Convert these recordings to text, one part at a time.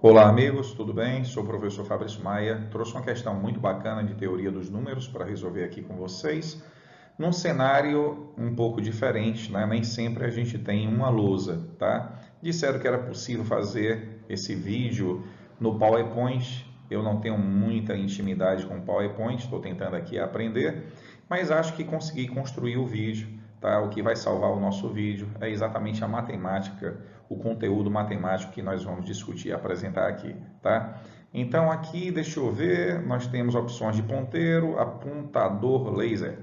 Olá, amigos, tudo bem? Sou o professor Fabrício Maia. Trouxe uma questão muito bacana de teoria dos números para resolver aqui com vocês, num cenário um pouco diferente, né? Nem sempre a gente tem uma lousa, tá? Disseram que era possível fazer esse vídeo no PowerPoint. Eu não tenho muita intimidade com o PowerPoint, estou tentando aqui aprender, mas acho que consegui construir o vídeo, tá? O que vai salvar o nosso vídeo é exatamente a matemática, o conteúdo matemático que nós vamos discutir e apresentar aqui, tá? Então aqui, deixa eu ver, nós temos opções de ponteiro, apontador laser.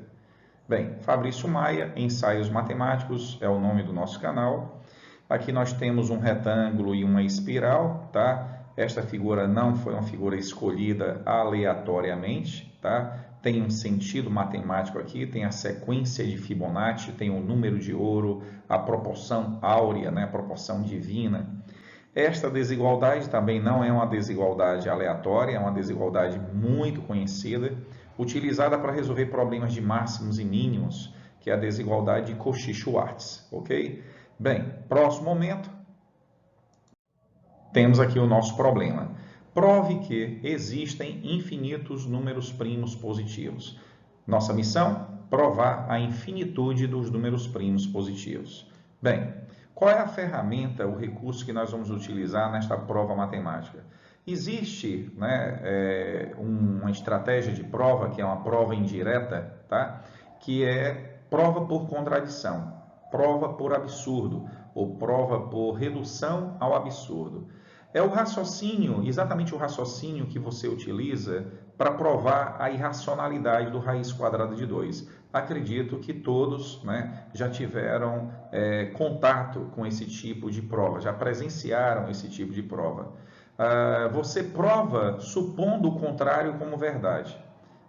Bem, Fabrício Maia, Ensaios Matemáticos é o nome do nosso canal. Aqui nós temos um retângulo e uma espiral, tá? Esta figura não foi uma figura escolhida aleatoriamente, tá? Tem um sentido matemático aqui, tem a sequência de Fibonacci, tem o número de ouro, a proporção áurea, né? A proporção divina. Esta desigualdade também não é uma desigualdade aleatória, é uma desigualdade muito conhecida, utilizada para resolver problemas de máximos e mínimos, que é a desigualdade de Cauchy-Schwarz, ok? Bem, próximo momento, temos aqui o nosso problema. Prove que existem infinitos números primos positivos. Nossa missão? Provar a infinitude dos números primos positivos. Bem, qual é a ferramenta, o recurso que nós vamos utilizar nesta prova matemática? Existe uma estratégia de prova, que é uma prova indireta, tá? Que é prova por contradição, prova por absurdo, ou prova por redução ao absurdo. É o raciocínio, exatamente o raciocínio que você utiliza para provar a irracionalidade do raiz quadrada de 2. Acredito que todos, né, já tiveram contato com esse tipo de prova, já presenciaram esse tipo de prova. Você prova supondo o contrário como verdade.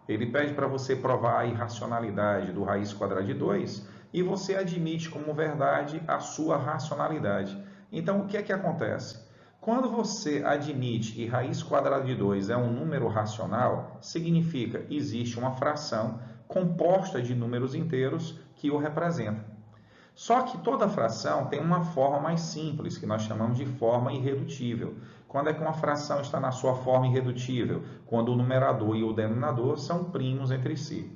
Ele pede para você provar a irracionalidade do raiz quadrada de 2 e você admite como verdade a sua racionalidade. Então, o que é que acontece? Quando você admite que raiz quadrada de 2 é um número racional, significa que existe uma fração composta de números inteiros que o representa. Só que toda fração tem uma forma mais simples, que nós chamamos de forma irredutível. Quando é que uma fração está na sua forma irredutível? Quando o numerador e o denominador são primos entre si.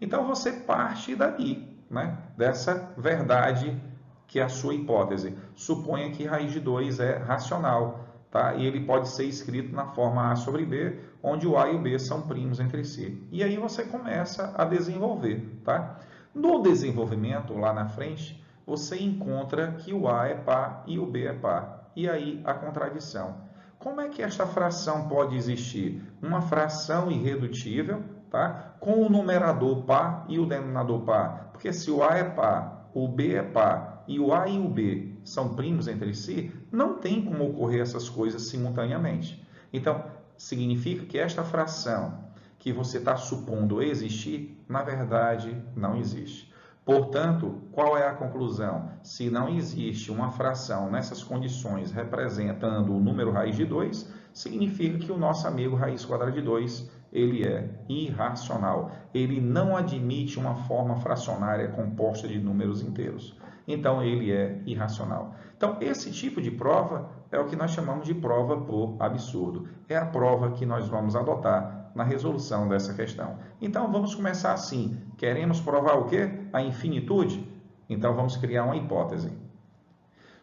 Então você parte daí, né? Dessa verdade que é a sua hipótese. Suponha que raiz de 2 é racional, tá? E ele pode ser escrito na forma A sobre B, onde o A e o B são primos entre si. E aí você começa a desenvolver, tá? No desenvolvimento, lá na frente, você encontra que o A é par e o B é par. E aí a contradição. Como é que esta fração pode existir? Uma fração irredutível, tá? Com o numerador par e o denominador par. Porque se o A é par, o B é par e o A e o B são primos entre si, não tem como ocorrer essas coisas simultaneamente. Então, significa que esta fração que você está supondo existir, na verdade, não existe. Portanto, qual é a conclusão? Se não existe uma fração nessas condições representando o número raiz de 2, significa que o nosso amigo raiz quadrada de 2, ele é irracional. Ele não admite uma forma fracionária composta de números inteiros. Então, ele é irracional. Então, esse tipo de prova é o que nós chamamos de prova por absurdo. É a prova que nós vamos adotar na resolução dessa questão. Então, vamos começar assim. Queremos provar o quê? A infinitude? Então, vamos criar uma hipótese.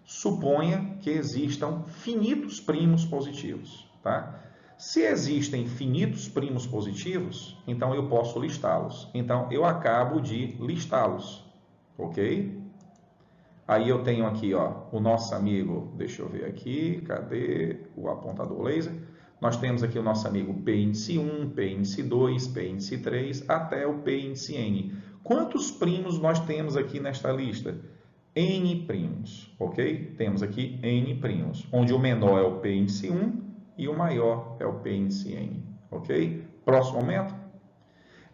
Suponha que existam finitos primos positivos, tá? Se existem finitos primos positivos, então eu posso listá-los. Então, eu acabo de listá-los, ok? Aí eu tenho aqui, ó, o nosso amigo, deixa eu ver aqui, cadê o apontador laser? Nós temos aqui o nosso amigo P índice 1, P índice 2, P índice 3, até o P índice N. Quantos primos nós temos aqui nesta lista? N primos, ok? Temos aqui N primos, onde o menor é o P índice 1 e o maior é o P índice N, ok? Próximo momento.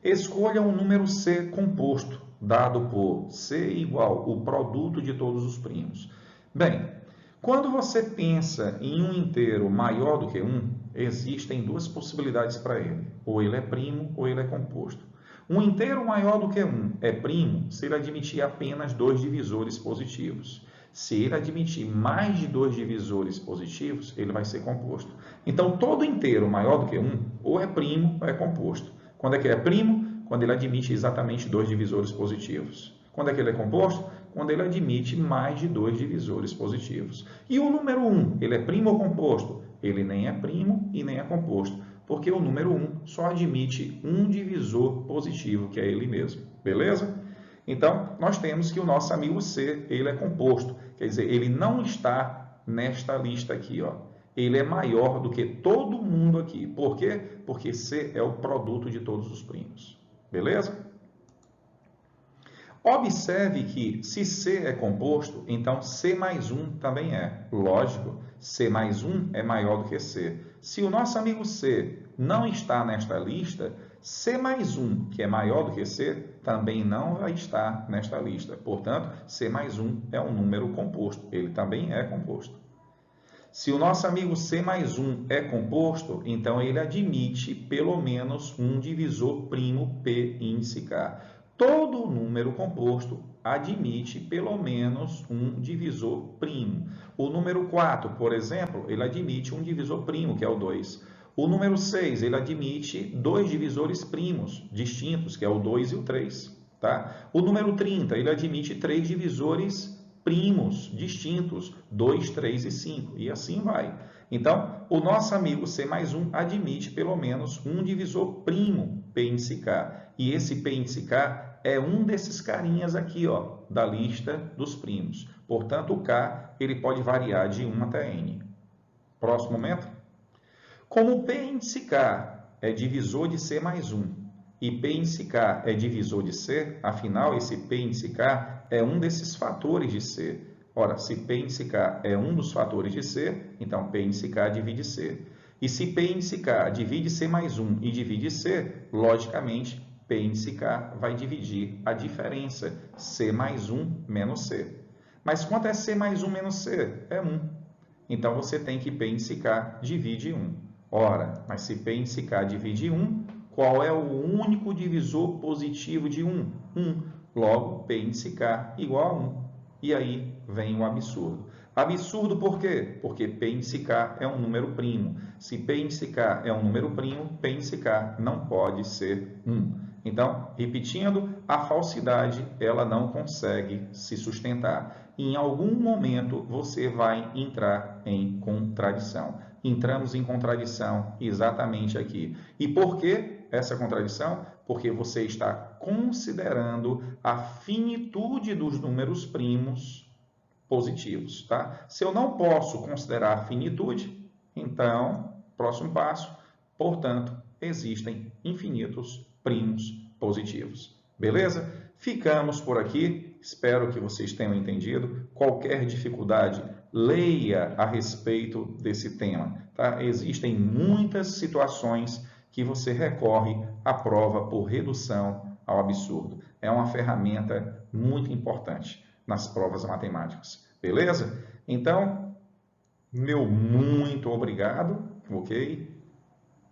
Escolha um número C composto, dado por C igual o produto de todos os primos. Bem, quando você pensa em um inteiro maior do que 1, existem duas possibilidades para ele. Ou ele é primo ou ele é composto. Um inteiro maior do que 1 é primo se ele admitir apenas dois divisores positivos. Se ele admitir mais de 2 divisores positivos, ele vai ser composto. Então, todo inteiro maior do que 1, ou é primo ou é composto. Quando é que ele é primo? Quando ele admite exatamente 2 divisores positivos. Quando é que ele é composto? Quando ele admite mais de 2 divisores positivos. E o número 1, ele é primo ou composto? Ele nem é primo e nem é composto, porque o número 1 só admite um divisor positivo, que é ele mesmo. Beleza? Então, nós temos que o nosso amigo C, ele é composto. Quer dizer, ele não está nesta lista aqui, ó. Ele é maior do que todo mundo aqui. Por quê? Porque C é o produto de todos os primos. Beleza? Observe que se C é composto, então C mais 1 também é. Lógico, C mais 1 é maior do que C. Se o nosso amigo C não está nesta lista, C mais 1, que é maior do que C, também não vai estar nesta lista. Portanto, C mais 1 é um número composto. Ele também é composto. Se o nosso amigo C mais 1 é composto, então ele admite pelo menos um divisor primo P índice K. Todo número composto admite pelo menos um divisor primo. O número 4, por exemplo, ele admite um divisor primo, que é o 2. O número 6, ele admite 2 divisores primos distintos, que é o 2 e o 3. Tá? O número 30, ele admite 3 divisores primos distintos, 2, 3 e 5, e assim vai. Então, o nosso amigo C mais 1 admite pelo menos um divisor primo P índice K. E esse P índice K é um desses carinhas aqui, ó, da lista dos primos. Portanto, o K ele pode variar de 1 até N. Próximo momento. Como o P índice K é divisor de C mais 1 e P índice K é divisor de C, afinal, esse P índice K é um desses fatores de C. Ora, se P índice K é um dos fatores de C, então P índice K divide C. E se P índice K divide C mais 1 e divide C, logicamente, P índice K vai dividir a diferença C mais 1 menos C. Mas quanto é C mais 1 menos C? É 1. Então, você tem que P índice K divide 1. Ora, mas se P índice K divide 1, qual é o único divisor positivo de 1? 1. Logo, P índice K igual a 1. E aí vem o absurdo. Absurdo por quê? Porque P índice K é um número primo. Se P índice K é um número primo, P índice K não pode ser 1. Então, repetindo, a falsidade ela não consegue se sustentar. Em algum momento você vai entrar em contradição. Entramos em contradição exatamente aqui. E por que essa contradição? Porque você está considerando a finitude dos números primos positivos, tá? Se eu não posso considerar a finitude, então, próximo passo, portanto, existem infinitos primos positivos. Beleza? Ficamos por aqui. Espero que vocês tenham entendido. Qualquer dificuldade, leia a respeito desse tema. Tá? Existem muitas situações que você recorre à prova por redução ao absurdo. É uma ferramenta muito importante nas provas matemáticas. Beleza? Então, meu muito obrigado, ok?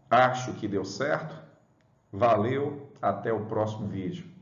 Acho que deu certo. Valeu, até o próximo vídeo.